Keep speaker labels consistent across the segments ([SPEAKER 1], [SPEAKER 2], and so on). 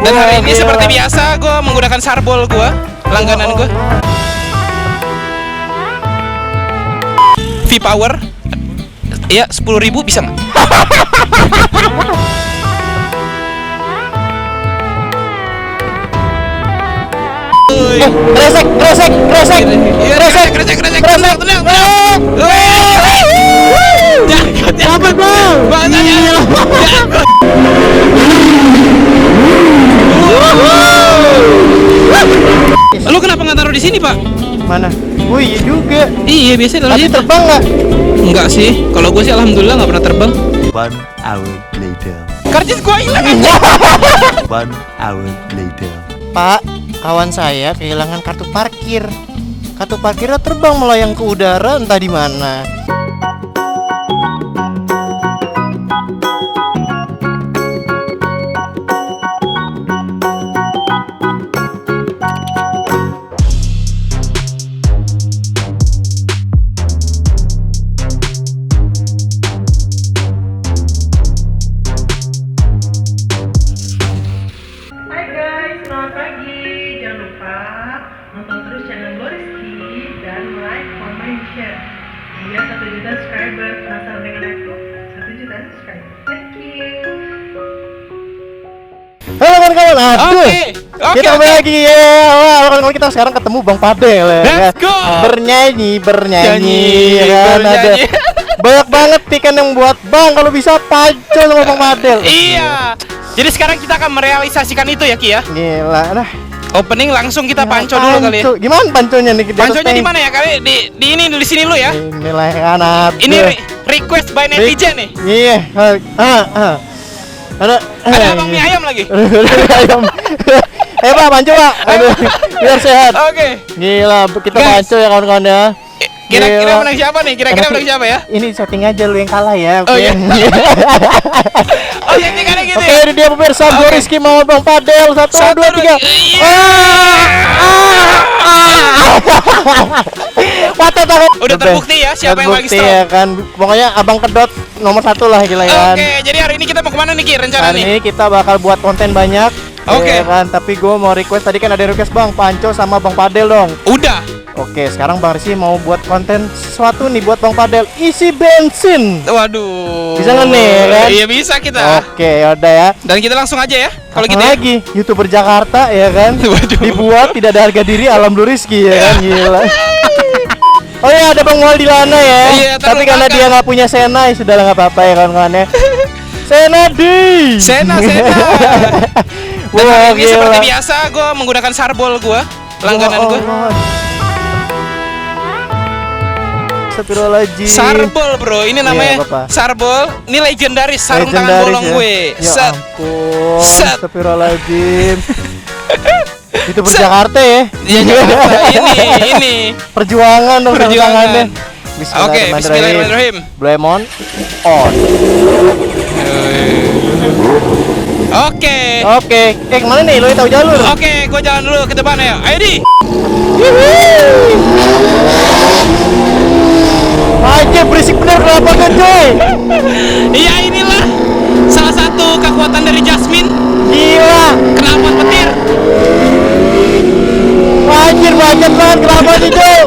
[SPEAKER 1] Dan hari ini seperti biasa gue menggunakan Sarbol gue, langganan gue. V-Power. Iya, 10.000 bisa nggak?
[SPEAKER 2] Kresek.
[SPEAKER 1] Tenang.
[SPEAKER 2] Apa bang?
[SPEAKER 1] Lu kenapa nggak taruh di sini, Pak?
[SPEAKER 2] Mana? Oh iya juga.
[SPEAKER 1] Iya, biasanya taruh
[SPEAKER 2] Tadi
[SPEAKER 1] situ.
[SPEAKER 2] terbang nggak?
[SPEAKER 1] Enggak sih. Kalau gue sih alhamdulillah nggak pernah terbang.
[SPEAKER 3] 1 hour later.
[SPEAKER 1] Karcis gue hilang.
[SPEAKER 3] 1 hour later.
[SPEAKER 2] Pak, kawan saya kehilangan kartu parkir. Kartu parkirnya terbang melayang ke udara entah di mana.
[SPEAKER 4] Hai guys, selamat pagi. Jangan lupa nonton terus channel Gloriski dan like, comment, share. Biar 1 juta subscriber. Penasaran dengan aku? 1 juta subscriber. Thank you.
[SPEAKER 2] Halo kawan-kawan, aduh.
[SPEAKER 1] Oke,
[SPEAKER 2] Kita kembali lagi ya. Wah, kawan-kawan kita sekarang ketemu Bang Padel ya.
[SPEAKER 1] Let's go.
[SPEAKER 2] Bernyanyi
[SPEAKER 1] Nyanyi,
[SPEAKER 2] kan ada.
[SPEAKER 1] bernyanyi.
[SPEAKER 2] Banyak banget ikan yang buat Bang kalau bisa pancol sama Bang Padel.
[SPEAKER 1] Iya. Jadi sekarang kita akan merealisasikan itu ya, Ki ya.
[SPEAKER 2] Gila dah.
[SPEAKER 1] Opening langsung kita panco dulu kali ya.
[SPEAKER 2] Panco. Gimana panconya nih?
[SPEAKER 1] Panconya di mana ya kali? Di sini dulu ya.
[SPEAKER 2] Inilah kan ada.
[SPEAKER 1] Ini request by netizen nih.
[SPEAKER 2] Iya.
[SPEAKER 1] Ada abang mie ayam lagi.
[SPEAKER 2] Ayam. Pak, panco Pak. Aduh, biar sehat.
[SPEAKER 1] Oke.
[SPEAKER 2] Gila, kita
[SPEAKER 1] Guys.
[SPEAKER 2] panco ya kawan-kawan ya.
[SPEAKER 1] Kira-kira
[SPEAKER 2] Gila.
[SPEAKER 1] menang siapa nih? Kira-kira menang siapa ya?
[SPEAKER 2] Ini setting aja lu yang kalah ya.
[SPEAKER 1] Oh,
[SPEAKER 2] oke?
[SPEAKER 1] iya. Oh, ya tinggalnya gitu
[SPEAKER 2] Oke,
[SPEAKER 1] ya.
[SPEAKER 2] ini dia pemirsa
[SPEAKER 1] Oke.
[SPEAKER 2] Gloriski mau Bang Padel. 1, 2, 3.
[SPEAKER 1] Iya.
[SPEAKER 2] Patah tangan.
[SPEAKER 1] Udah terbukti ya siapa yang lagi
[SPEAKER 2] Terbukti
[SPEAKER 1] strong.
[SPEAKER 2] ya kan. Pokoknya Abang Kedot nomor 1 lah gila kan.
[SPEAKER 1] Oke, jadi hari ini kita mau kemana nih Ki rencana
[SPEAKER 2] Hari
[SPEAKER 1] nih?
[SPEAKER 2] ini kita bakal buat konten banyak.
[SPEAKER 1] Oke.
[SPEAKER 2] Ya kan, tapi gue mau request tadi kan ada request Bang Panco sama Bang Padel dong.
[SPEAKER 1] Udah.
[SPEAKER 2] Oke, sekarang Bang Rizky mau buat konten sesuatu nih buat Bang Padel, isi bensin.
[SPEAKER 1] Waduh.
[SPEAKER 2] Bisa nggak nih, ya kan?
[SPEAKER 1] Iya bisa kita.
[SPEAKER 2] Oke, yaudah ya.
[SPEAKER 1] Dan kita langsung aja ya. Kalau
[SPEAKER 2] Apa
[SPEAKER 1] gitu ya.
[SPEAKER 2] lagi YouTuber Jakarta ya kan.
[SPEAKER 1] Waduh.
[SPEAKER 2] Dibuat tidak ada harga diri alam Rizky ya kan, gila. Oh ya, ada Bang Waldilana ya.
[SPEAKER 1] Iya,
[SPEAKER 2] Tapi karena
[SPEAKER 1] terlupakan.
[SPEAKER 2] dia nggak punya Sena, ya sudah lah nggak apa-apa ya kawan-kawan ya. Senadi.
[SPEAKER 1] Sena. Dan
[SPEAKER 2] Wah,
[SPEAKER 1] hari ini seperti
[SPEAKER 2] gila.
[SPEAKER 1] biasa gue menggunakan Sarbol gue, langganan gue.
[SPEAKER 2] Astagfirullahaladzim.
[SPEAKER 1] Sarbol bro, ini namanya
[SPEAKER 2] apa-apa.
[SPEAKER 1] Sarbol. Ini legendaris sarung tangan
[SPEAKER 2] Legendaris
[SPEAKER 1] bolong
[SPEAKER 2] ya.
[SPEAKER 1] gue.
[SPEAKER 2] Ya
[SPEAKER 1] Set.
[SPEAKER 2] ampun.
[SPEAKER 1] Set.
[SPEAKER 2] Astagfirullahaladzim. Itu
[SPEAKER 1] Set.
[SPEAKER 2] Jakarta ya.
[SPEAKER 1] Iya Jakarta. ini.
[SPEAKER 2] Perjuangan dong sarung tangannya.
[SPEAKER 1] Oke, bismillahirrahmanirrahim.
[SPEAKER 2] Blemon on.
[SPEAKER 1] Oke.
[SPEAKER 2] Oke, kemana nih? Lo yang tahu jalur.
[SPEAKER 1] Oke, gue jalan dulu ke depan ya. Ayo di.
[SPEAKER 2] Aja berisik bener kenapa kan coy?
[SPEAKER 1] Iya inilah salah satu kekuatan dari Jasmine.
[SPEAKER 2] Gila.
[SPEAKER 1] Knalpot petir.
[SPEAKER 2] Anjir banyak banget kenapa nih coy?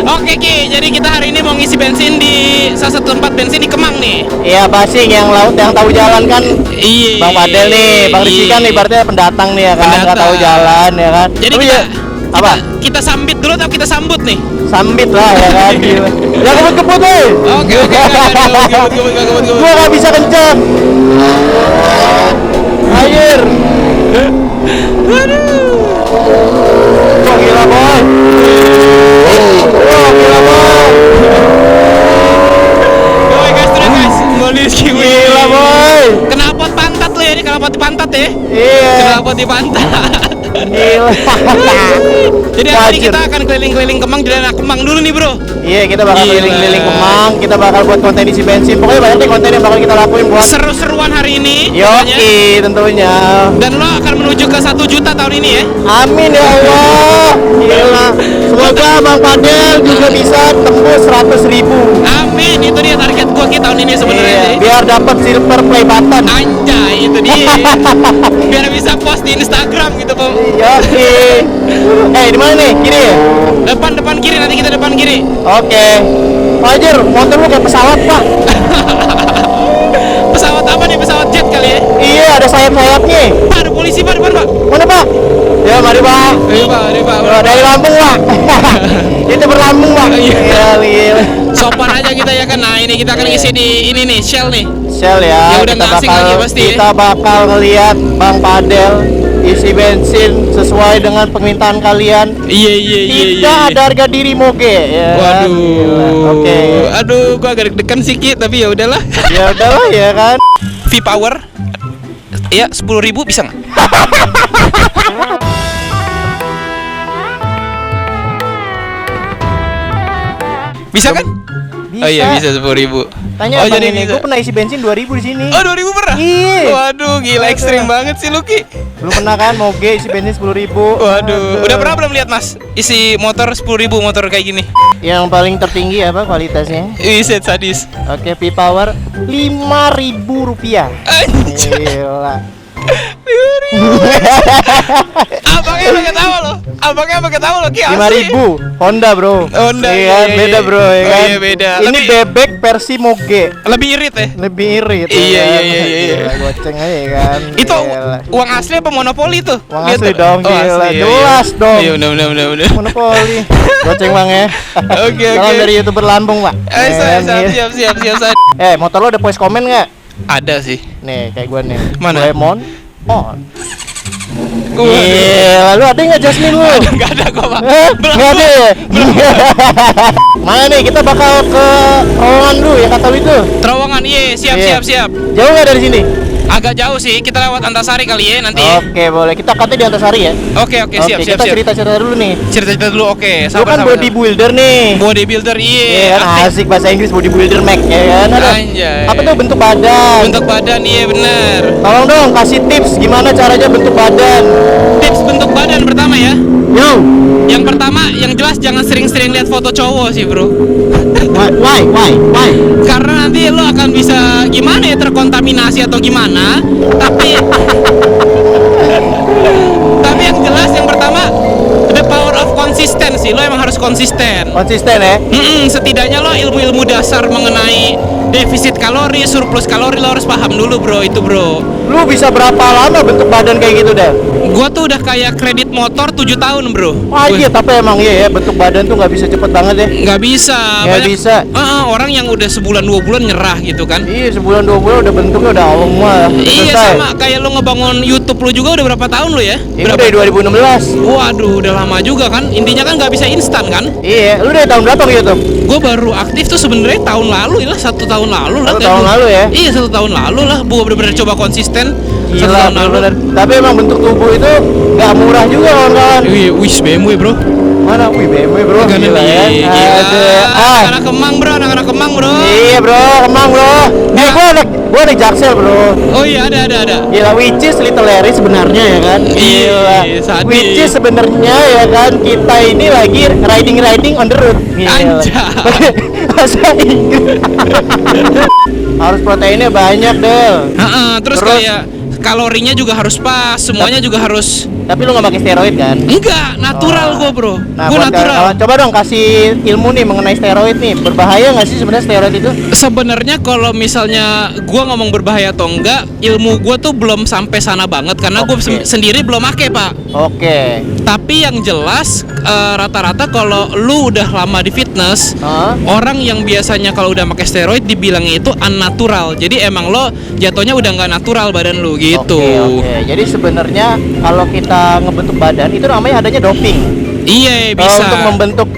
[SPEAKER 1] Oke Ki, jadi kita hari ini mau ngisi bensin di salah satu tempat bensin di Kemang nih.
[SPEAKER 2] Iya basing yang laut yang tahu jalan kan.
[SPEAKER 1] Iya.
[SPEAKER 2] Bang Padel nih, Bang Rizky kan ibaratnya pendatang nih ya kan, nggak
[SPEAKER 1] Pendatang.
[SPEAKER 2] tahu jalan ya kan.
[SPEAKER 1] Jadi
[SPEAKER 2] Tapi
[SPEAKER 1] kita
[SPEAKER 2] ya, apa?
[SPEAKER 1] Kita sambit dulu atau kita sambut nih?
[SPEAKER 2] Sambit lah ya kan. Gila. Ya kebut-kebut nih.
[SPEAKER 1] Oke, kebut.
[SPEAKER 2] Gua nggak bisa kencang. Air. Wah gila boy. Wah gila boy.
[SPEAKER 1] Oke guys, turun guys. Gloriski
[SPEAKER 2] Gila boy.
[SPEAKER 1] Knalpot pantat lo ya, ini knalpot di pantat ya.
[SPEAKER 2] Iya.
[SPEAKER 1] Knalpot di pantat.
[SPEAKER 2] Gila.
[SPEAKER 1] Jadi hari ini
[SPEAKER 2] Gajir.
[SPEAKER 1] kita akan keliling-keliling Kemang di daerah Kemang dulu nih bro.
[SPEAKER 2] Iya kita bakal
[SPEAKER 1] Gila.
[SPEAKER 2] keliling-keliling Kemang. Kita bakal buat konten isi bensin. Pokoknya banyak nih konten yang bakal kita lakuin buat
[SPEAKER 1] Seru-seruan hari ini. pokoknya.
[SPEAKER 2] Yoki tentunya.
[SPEAKER 1] Dan lo akan menuju ke 1 juta tahun ini ya.
[SPEAKER 2] Amin ya Allah. Gila. Semoga Bang Padel juga bisa tembus 100.000.
[SPEAKER 1] Amin, itu dia target gua kita tahun ini sebenarnya
[SPEAKER 2] Iya,
[SPEAKER 1] sih.
[SPEAKER 2] biar dapat silver play button.
[SPEAKER 1] Anjay, itu dia. Biar bisa post di Instagram gitu, Pak.
[SPEAKER 2] Iya, oke. Di mana nih? Kiri ya?
[SPEAKER 1] Depan kiri, nanti kita depan kiri.
[SPEAKER 2] Oke. Wajar, motor lu kayak pesawat, Pak.
[SPEAKER 1] Pesawat apa nih? Pesawat jet kali ya?
[SPEAKER 2] Iya, ada sayap-sayapnya.
[SPEAKER 1] Pak, ada polisi, Pak, depan, Pak.
[SPEAKER 2] Mana, Pak? Ya, mari, Pak.
[SPEAKER 1] Ayo, Pak,
[SPEAKER 2] Dari Lampung, Pak. Itu berlambung, Pak. Iya.
[SPEAKER 1] Sopan aja kita ya kan. Nah, ini kita akan isi di ini nih, Shell nih.
[SPEAKER 2] Shell ya.
[SPEAKER 1] Ya udah nggak asing lagi pasti ya.
[SPEAKER 2] Kita bakal ngeliat Bang Padel isi bensin sesuai dengan permintaan kalian.
[SPEAKER 1] Iya.
[SPEAKER 2] Tidak ada harga diri moge ya.
[SPEAKER 1] Waduh.
[SPEAKER 2] Gila. Oke.
[SPEAKER 1] Aduh, gua agak deg-degan sedikit tapi ya udahlah.
[SPEAKER 2] Ya udahlah ya kan.
[SPEAKER 1] V-Power. Ya, 10.000 bisa nggak? Bisa kan?
[SPEAKER 2] Bisa.
[SPEAKER 1] Oh iya, bisa 10.000.
[SPEAKER 2] Tanya
[SPEAKER 1] oh,
[SPEAKER 2] abang
[SPEAKER 1] jadi
[SPEAKER 2] ini,
[SPEAKER 1] bisa.
[SPEAKER 2] gue pernah isi bensin 2000 di sini.
[SPEAKER 1] Oh, 2.000 pernah?
[SPEAKER 2] Iya.
[SPEAKER 1] Waduh, gila
[SPEAKER 2] Waduh.
[SPEAKER 1] ekstrim banget sih Luki.
[SPEAKER 2] Lu pernah kan moge isi bensin 10.000?
[SPEAKER 1] Waduh, udah pernah belum lihat Mas? Isi motor 10.000 motor kayak gini.
[SPEAKER 2] Yang paling tertinggi apa kualitasnya?
[SPEAKER 1] Iset sadis.
[SPEAKER 2] Oke, V-Power 5.000 rupiah.
[SPEAKER 1] Anjir.
[SPEAKER 2] Gila.
[SPEAKER 1] Abangnya pakai tahu loh. Abangnya pakai tahu loh Ki. asli.
[SPEAKER 2] 5.000 Honda bro.
[SPEAKER 1] Honda,
[SPEAKER 2] iya,
[SPEAKER 1] iya,
[SPEAKER 2] beda
[SPEAKER 1] iya.
[SPEAKER 2] bro ya
[SPEAKER 1] Oh,
[SPEAKER 2] kan.
[SPEAKER 1] iya, beda.
[SPEAKER 2] Ini
[SPEAKER 1] Lebih-
[SPEAKER 2] bebek versi moge.
[SPEAKER 1] Lebih irit ya.
[SPEAKER 2] Lebih irit.
[SPEAKER 1] Iya,
[SPEAKER 2] ya kan?
[SPEAKER 1] iya.
[SPEAKER 2] Gila, goceng aja kan.
[SPEAKER 1] Itu
[SPEAKER 2] Gila.
[SPEAKER 1] uang asli apa monopoli tuh?
[SPEAKER 2] Uang
[SPEAKER 1] Lihat
[SPEAKER 2] asli
[SPEAKER 1] tuh.
[SPEAKER 2] dong,
[SPEAKER 1] Oh,
[SPEAKER 2] gila.
[SPEAKER 1] asli, iya,
[SPEAKER 2] Jelas
[SPEAKER 1] iya.
[SPEAKER 2] dong.
[SPEAKER 1] Iya, benar.
[SPEAKER 2] Monopoli. Goceng bang ya.
[SPEAKER 1] Oke,
[SPEAKER 2] Salam
[SPEAKER 1] oke.
[SPEAKER 2] dari YouTuber Lambung pak.
[SPEAKER 1] Eh,
[SPEAKER 2] Ya kan, iya.
[SPEAKER 1] siap.
[SPEAKER 2] Motor lo ada voice comment nggak?
[SPEAKER 1] Ada sih.
[SPEAKER 2] Nih kayak gue nih.
[SPEAKER 1] Mana?
[SPEAKER 2] Lemon on.
[SPEAKER 1] Waduh.
[SPEAKER 2] Gila, lu ada nggak Jasmine lu?
[SPEAKER 1] Enggak ada kok, Pak.
[SPEAKER 2] Nggak ada ya? Mana nih kita bakal ke terowongan dulu ya kata lu itu.
[SPEAKER 1] Terowongan, iya,
[SPEAKER 2] Iya.
[SPEAKER 1] siap.
[SPEAKER 2] Jauh nggak dari sini?
[SPEAKER 1] Agak jauh sih, kita lewat Antasari kali ya nanti.
[SPEAKER 2] Oke boleh, kita katanya di Antasari ya.
[SPEAKER 1] Oke, siap.
[SPEAKER 2] Kita cerita-cerita dulu nih.
[SPEAKER 1] Cerita dulu, oke.
[SPEAKER 2] Lu kan bodybuilder nih.
[SPEAKER 1] Bodybuilder,
[SPEAKER 2] Iya
[SPEAKER 1] iya.
[SPEAKER 2] kan
[SPEAKER 1] Aktif.
[SPEAKER 2] asik bahasa Inggris bodybuilder Mac ya kan. Ada.
[SPEAKER 1] Anjay.
[SPEAKER 2] Apa tuh bentuk badan?
[SPEAKER 1] Bentuk badan, iya bener.
[SPEAKER 2] Tolong dong kasih tips gimana caranya bentuk badan.
[SPEAKER 1] Tips bentuk badan pertama ya.
[SPEAKER 2] Yo.
[SPEAKER 1] Yang pertama, yang jelas jangan sering-sering lihat foto cowok sih bro.
[SPEAKER 2] Why?
[SPEAKER 1] Karena nanti lo akan bisa gimana ya, terkontaminasi atau gimana. Tapi yang jelas yang pertama, the power of consistency. Lo emang harus konsisten.
[SPEAKER 2] Konsisten ya.
[SPEAKER 1] Setidaknya lo ilmu-ilmu dasar mengenai defisit kalori, surplus kalori lo harus paham dulu bro, itu bro.
[SPEAKER 2] Lu bisa berapa lama bentuk badan kayak gitu dah?
[SPEAKER 1] Gua tuh udah kayak kredit motor 7 tahun bro.
[SPEAKER 2] Wah iya, tapi emang iya ya bentuk badan tuh nggak bisa cepet banget ya.
[SPEAKER 1] Nggak bisa.
[SPEAKER 2] Nggak bisa.
[SPEAKER 1] Orang yang udah sebulan 2 bulan nyerah gitu kan.
[SPEAKER 2] Iya sebulan 2 bulan udah bentuknya udah Allah.
[SPEAKER 1] Iya sama kayak lo ngebangun YouTube lo juga udah berapa tahun lo ya?
[SPEAKER 2] Ini dari 2016.
[SPEAKER 1] Waduh, udah lama juga kan. Intinya kan nggak bisa instan kan.
[SPEAKER 2] Iya, lu dari tahun berapa gitu?
[SPEAKER 1] Gue baru aktif tuh sebenarnya tahun lalu ya, 1 tahun lalu lah.
[SPEAKER 2] 1 tahun lalu ya?
[SPEAKER 1] Iya 1 tahun lalu lah. Gue bener-bener coba konsisten. 1
[SPEAKER 2] Gila,
[SPEAKER 1] tahun lalu.
[SPEAKER 2] bener. Tapi emang bentuk tubuh itu nggak murah juga kawan-kawan.
[SPEAKER 1] Wih, BMW bro.
[SPEAKER 2] Mana? Wih BMW bro.
[SPEAKER 1] Gila,
[SPEAKER 2] ya.
[SPEAKER 1] gila.
[SPEAKER 2] Ada.
[SPEAKER 1] Anak Kemang bro, anak Kemang bro.
[SPEAKER 2] Iya bro, Kemang bro. Gua anak Jaksel bro.
[SPEAKER 1] Oh iya ada.
[SPEAKER 2] Gila, which is Little Larry sebenarnya ya kan. Gila.
[SPEAKER 1] Ih, sadis.
[SPEAKER 2] Which is sebenarnya ya kan kita ini lagi riding on the road. Gila.
[SPEAKER 1] Anjay.
[SPEAKER 2] Bahasa Inggris. Harus proteinnya banyak Del.
[SPEAKER 1] Terus kayak kalorinya juga harus pas, semuanya juga harus.
[SPEAKER 2] Tapi lu nggak pakai steroid kan?
[SPEAKER 1] Enggak, natural gua bro.
[SPEAKER 2] Nah,
[SPEAKER 1] Gua
[SPEAKER 2] buat
[SPEAKER 1] natural.
[SPEAKER 2] kawan, coba dong kasih ilmu nih mengenai steroid nih. Berbahaya nggak sih sebenarnya steroid itu?
[SPEAKER 1] Sebenarnya kalau misalnya gua ngomong berbahaya atau enggak, ilmu gua tuh belum sampai sana banget karena gua
[SPEAKER 2] Oke.
[SPEAKER 1] sendiri belum make pak.
[SPEAKER 2] Oke.
[SPEAKER 1] Tapi yang jelas rata-rata kalau lu udah lama di fitness,
[SPEAKER 2] Hah?
[SPEAKER 1] orang yang biasanya kalau udah pakai steroid dibilangnya itu unnatural. Jadi emang lo jatuhnya udah nggak natural badan lu gitu.
[SPEAKER 2] Oke. Jadi sebenarnya kalau kita ngebentuk badan itu namanya adanya doping.
[SPEAKER 1] Iya bisa.
[SPEAKER 2] Untuk membentuk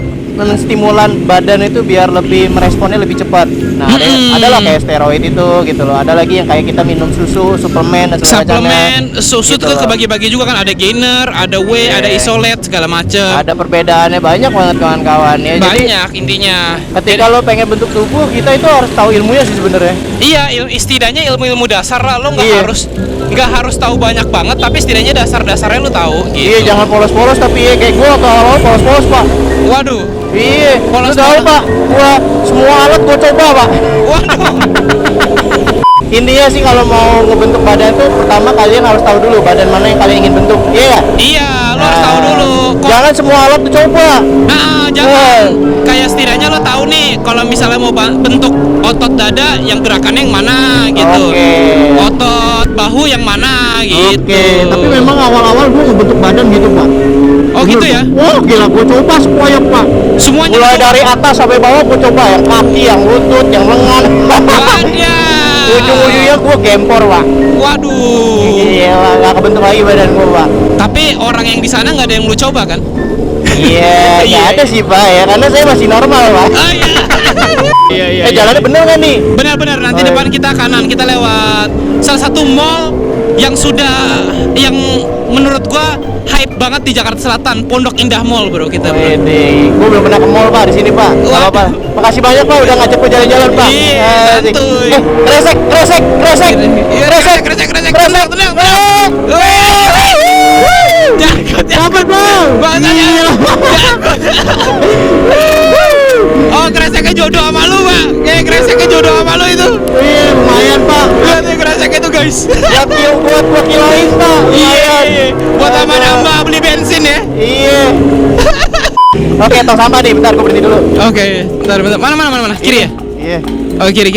[SPEAKER 2] stimulan badan itu biar lebih meresponnya lebih cepat. Nah, ada lah kayak steroid itu gitu loh. Ada lagi yang kayak kita minum susu, suplemen dan segala
[SPEAKER 1] Suplemen, susu
[SPEAKER 2] Gitu
[SPEAKER 1] tuh
[SPEAKER 2] loh.
[SPEAKER 1] kebagi-bagi juga kan, ada gainer, ada whey,
[SPEAKER 2] Iya.
[SPEAKER 1] ada isolate segala macem.
[SPEAKER 2] Ada perbedaannya banyak banget kawan-kawan ya. Jadi
[SPEAKER 1] Banyak intinya.
[SPEAKER 2] ketika lo pengen bentuk tubuh, kita itu harus tahu ilmunya sih sebenarnya.
[SPEAKER 1] Iya, setidaknya ilmu-ilmu dasar lah, lo nggak
[SPEAKER 2] Iya.
[SPEAKER 1] harus tahu banyak banget, tapi setidaknya dasar-dasarnya lo tahu gitu.
[SPEAKER 2] Iya, jangan polos-polos tapi ya kayak gua kalau polos-polos, Pak.
[SPEAKER 1] Waduh,
[SPEAKER 2] Iya, lu
[SPEAKER 1] Polos-polos.
[SPEAKER 2] tahu, Pak. Gua semua alat gua coba, Pak.
[SPEAKER 1] waduh.
[SPEAKER 2] Intinya sih kalau mau ngebentuk badan tuh pertama kalian harus tahu dulu badan mana yang kalian ingin bentuk. Iya nggak?
[SPEAKER 1] Iya, lo harus tahu dulu.
[SPEAKER 2] Jangan semua alat dicoba.
[SPEAKER 1] Nah, jangan. Kayak setidaknya lo tahu nih, kalau misalnya mau bentuk otot dada, yang gerakannya yang mana gitu.
[SPEAKER 2] Oke.
[SPEAKER 1] Otot bahu yang mana gitu.
[SPEAKER 2] Oke, tapi memang awal-awal gue ngebentuk badan gitu pak.
[SPEAKER 1] Oh gitu ya?
[SPEAKER 2] Wah gila, gue coba semuanya pak.
[SPEAKER 1] Semuanya.
[SPEAKER 2] Mulai
[SPEAKER 1] tuh.
[SPEAKER 2] dari atas sampai bawah gue coba, yang kaki, yang lutut, yang lengan.
[SPEAKER 1] Wadah.
[SPEAKER 2] Ujung-ujungnya gue gempor pak.
[SPEAKER 1] Waduh.
[SPEAKER 2] Iya, nggak kebentuk lagi badan gue pak.
[SPEAKER 1] Tapi orang yang di sana nggak ada yang lu coba kan?
[SPEAKER 2] Iya, nggak ada sih pak ya, karena saya masih normal pak.
[SPEAKER 1] Oh iya. Iya iya.
[SPEAKER 2] Jalannya bener nggak nih?
[SPEAKER 1] Benar-benar nanti
[SPEAKER 2] Oh, iya.
[SPEAKER 1] depan kita kanan, kita lewat salah satu mall yang menurut gua hype banget di Jakarta Selatan, Pondok Indah Mall bro kita bro.
[SPEAKER 2] Wede, gue belum pernah ke mall pak di sini pak. Gak
[SPEAKER 1] Waduh.
[SPEAKER 2] apa-apa. Makasih banyak pak udah ngajak gue jalan-jalan pak.
[SPEAKER 1] Iya,
[SPEAKER 2] Asik.
[SPEAKER 1] santuy.
[SPEAKER 2] Kresek, kresek, kresek,
[SPEAKER 1] Iya,
[SPEAKER 2] kresek,
[SPEAKER 1] kresek.
[SPEAKER 2] kresek.
[SPEAKER 1] Tenang.
[SPEAKER 2] Eh.
[SPEAKER 1] Jangan.
[SPEAKER 2] Apa bang?
[SPEAKER 1] Bahasanya. Oh, kreseknya jodoh sama lu, Pak. Kayak kreseknya jodoh sama lu itu.
[SPEAKER 2] Iya, lumayan pak.
[SPEAKER 1] Lihat nih kreseknya itu, guys.
[SPEAKER 2] Buat gua kiloin pak. Lumayan.
[SPEAKER 1] Iya. Buat nambah beli bensin ya.
[SPEAKER 2] Iya. Oke, tong sampah nih. Bentar, gue berhenti dulu.
[SPEAKER 1] Oke, bentar. Mana? Kiri ya?
[SPEAKER 2] Iya.
[SPEAKER 1] Oh, kiri.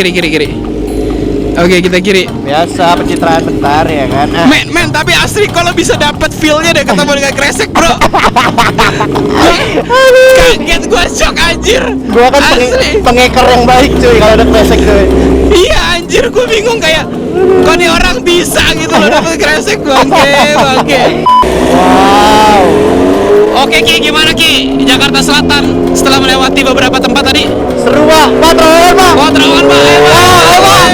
[SPEAKER 1] Oke, kita kiri.
[SPEAKER 2] Biasa pencitraan bentar ya kan.
[SPEAKER 1] Men, tapi asli kalau bisa dapat feel-nya deh ketemu dengan kresek, bro. Kaget gua, shock anjir.
[SPEAKER 2] Gua kan
[SPEAKER 1] asli.
[SPEAKER 2] pengeker yang baik cuy kalau ada kresek cuy.
[SPEAKER 1] Iya anjir, gua bingung kayak kok nih orang bisa gitu loh dapat kresek bangke.
[SPEAKER 2] Wow.
[SPEAKER 1] Oke Ki, gimana Ki? Jakarta Selatan setelah melewati beberapa tempat tadi.
[SPEAKER 2] Seru pak. Pak terowongan pak.
[SPEAKER 1] Wah, terowongan Pak. Ayo, Pak.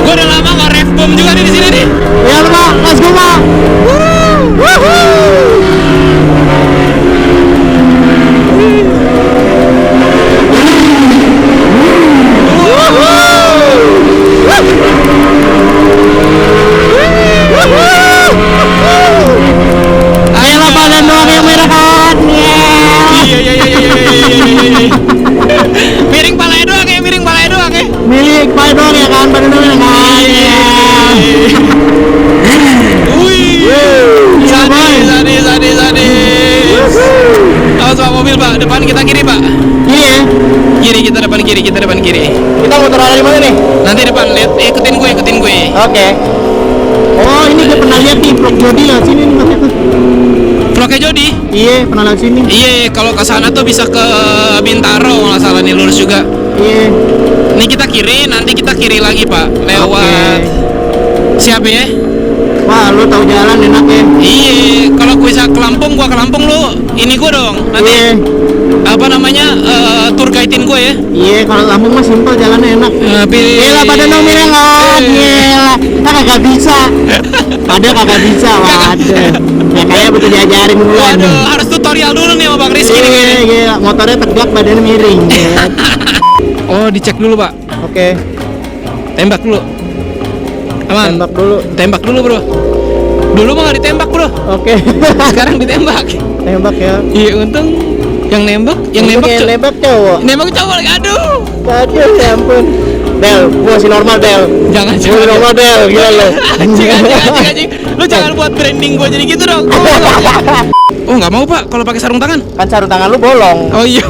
[SPEAKER 1] Gua udah lama nggak ref bom juga nih di sini nih.
[SPEAKER 2] Ya pak, let's go pak. Ayolah badan doang yang merah kan.
[SPEAKER 1] Iya. Miring palanya doang ya.
[SPEAKER 2] Milik pak doang ya kan, badan doang ya kan.
[SPEAKER 1] Wih. Sadis. Awas Pak, mobil Pak, depan kita kiri Pak.
[SPEAKER 2] Iya.
[SPEAKER 1] Kita depan kiri.
[SPEAKER 2] Kita muter arah di mana nih?
[SPEAKER 1] Nanti depan, lihat, ikutin gue.
[SPEAKER 2] Oke. Oh ini gue pernah lihat nih vlog Jody lah sini nih mas.
[SPEAKER 1] Vlognya Jody.
[SPEAKER 2] Iya pernah lihat sini.
[SPEAKER 1] Iya, kalau ke sana tuh bisa ke Bintaro, nggak salah nih, lurus juga.
[SPEAKER 2] Iya.
[SPEAKER 1] Nih kita kiri, nanti kita kiri lagi Pak, lewat. Siap ya?
[SPEAKER 2] Wah lu tahu jalan enak ya.
[SPEAKER 1] Iya, kalau gue bisa ke Lampung, gua ke Lampung lu, ini gue dong. Nanti
[SPEAKER 2] Iya.
[SPEAKER 1] apa namanya tour guide-in gue ya.
[SPEAKER 2] Iya kalau Lampung mah simpel jalannya enak. Gila pada dong mireng kan. Gila. Kita kagak bisa. Ada kagak bisa. Waduh. Ya kayak betul diajarin dulu.
[SPEAKER 1] Waduh, harus tutorial dulu nih sama Bang Rizky nih.
[SPEAKER 2] Iya gila. Motornya tegak badannya miring.
[SPEAKER 1] Oh, dicek dulu Pak.
[SPEAKER 2] Oke.
[SPEAKER 1] Tembak dulu. Aman.
[SPEAKER 2] Tembak dulu.
[SPEAKER 1] Tembak dulu bro. Dulu mah nggak ditembak bro.
[SPEAKER 2] Oke.
[SPEAKER 1] Sekarang ditembak.
[SPEAKER 2] Tembak ya.
[SPEAKER 1] Iya untung yang nembak
[SPEAKER 2] Nembak cowok.
[SPEAKER 1] Nembak cowok lagi. Aduh.
[SPEAKER 2] Aduh ya ampun. Del, gua masih normal Del.
[SPEAKER 1] Jangan.
[SPEAKER 2] Gua normal Del, gila lu.
[SPEAKER 1] Anjing. Lu jangan buat branding gua jadi gitu dong. Oh nggak mau Pak kalau pakai sarung tangan.
[SPEAKER 2] Kan sarung tangan lu bolong.
[SPEAKER 1] Oh iya.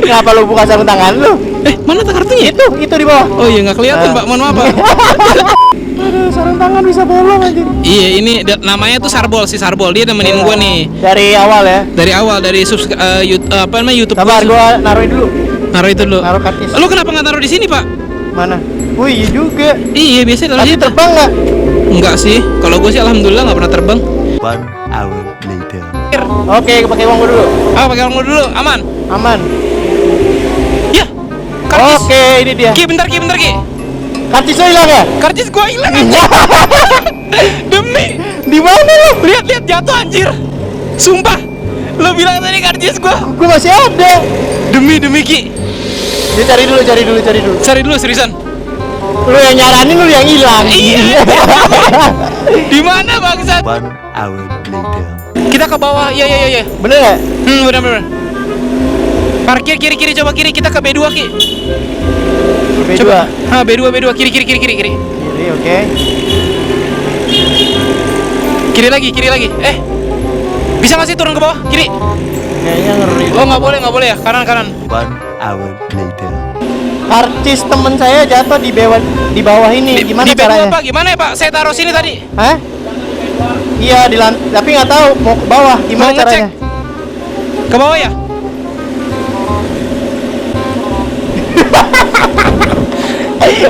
[SPEAKER 2] Kenapa lu buka sarung tangan lu?
[SPEAKER 1] Mana kartunya?
[SPEAKER 2] Itu di bawah.
[SPEAKER 1] Oh iya nggak kelihatan Pak. Mohon maaf Pak.
[SPEAKER 2] Aduh, sarung tangan bisa bolong anjir.
[SPEAKER 1] Iya ini namanya tuh Sarbol, si Sarbol, dia nemenin gua nih
[SPEAKER 2] Dari awal ya.
[SPEAKER 1] dari YouTube
[SPEAKER 2] Sabar gua naruhin dulu.
[SPEAKER 1] Naruh itu dulu.
[SPEAKER 2] Naruh kartis.
[SPEAKER 1] Lu kenapa nggak taruh di sini Pak?
[SPEAKER 2] Mana? Oh iya juga.
[SPEAKER 1] Iya biasanya taruh
[SPEAKER 2] Tapi
[SPEAKER 1] di situ.
[SPEAKER 2] terbang nggak?
[SPEAKER 1] Enggak sih, kalau gue sih alhamdulillah nggak pernah terbang.
[SPEAKER 3] 1 hour later.
[SPEAKER 2] Oke, pakai uang gua dulu.
[SPEAKER 1] Ah pakai uang dulu, aman.
[SPEAKER 2] Aman.
[SPEAKER 1] Ya, karcis.
[SPEAKER 2] Oke, ini dia.
[SPEAKER 1] Ki bentar Ki.
[SPEAKER 2] Kartis lu hilang ya?
[SPEAKER 1] Karcis gua hilang anjir. Demi.
[SPEAKER 2] Di mana lu?
[SPEAKER 1] Lihat jatuh anjir. Sumpah. Lo bilang tadi karcis gua.
[SPEAKER 2] Gua masih ada.
[SPEAKER 1] Demi Ki.
[SPEAKER 2] Dia cari dulu.
[SPEAKER 1] Cari dulu seriusan.
[SPEAKER 2] Lu yang nyaranin, lu yang hilang.
[SPEAKER 1] Iya. Di mana bangsat?
[SPEAKER 3] 1 hour later.
[SPEAKER 1] Kita ke bawah. Iya.
[SPEAKER 2] Bener nggak?
[SPEAKER 1] Benar. Parkir kiri coba kiri, kita ke B2 Ki.
[SPEAKER 2] B2.
[SPEAKER 1] Coba. B2 kiri.
[SPEAKER 2] Kiri, oke.
[SPEAKER 1] Kiri lagi. Bisa nggak sih turun ke bawah? Kiri.
[SPEAKER 2] Kayaknya ngeri.
[SPEAKER 1] Oh nggak boleh ya, kanan.
[SPEAKER 3] 1 hour later.
[SPEAKER 2] Karcis temen saya jatuh di bawah ini. Gimana
[SPEAKER 1] di B2
[SPEAKER 2] caranya?
[SPEAKER 1] Pak, gimana ya Pak? Saya taruh sini tadi.
[SPEAKER 2] Hah? Iya di tapi nggak tahu mau ke bawah. Gimana
[SPEAKER 1] Mau ngecek.
[SPEAKER 2] caranya?
[SPEAKER 1] Ke bawah ya?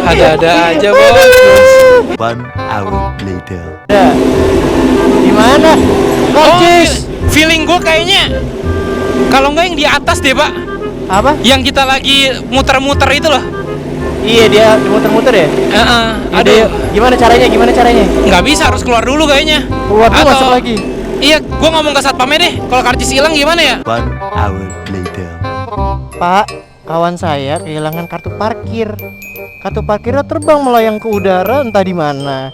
[SPEAKER 1] Ada-ada aja bos.
[SPEAKER 3] 1 hour later.
[SPEAKER 2] Ya. Gimana? Karcis.
[SPEAKER 1] Feeling gue kayaknya kalau nggak yang di atas deh Pak.
[SPEAKER 2] Apa?
[SPEAKER 1] Yang kita lagi muter-muter itu loh.
[SPEAKER 2] Iya dia muter-muter ya.
[SPEAKER 1] Aduh.
[SPEAKER 2] Gimana caranya?
[SPEAKER 1] Nggak bisa, harus keluar dulu kayaknya.
[SPEAKER 2] Keluar dulu masuk lagi.
[SPEAKER 1] Iya, gue ngomong ke satpamnya deh. Kalau karcis hilang gimana ya?
[SPEAKER 3] 1 hour later.
[SPEAKER 2] Pak, kawan saya kehilangan kartu parkir. Kartu parkirnya terbang melayang ke udara entah di mana.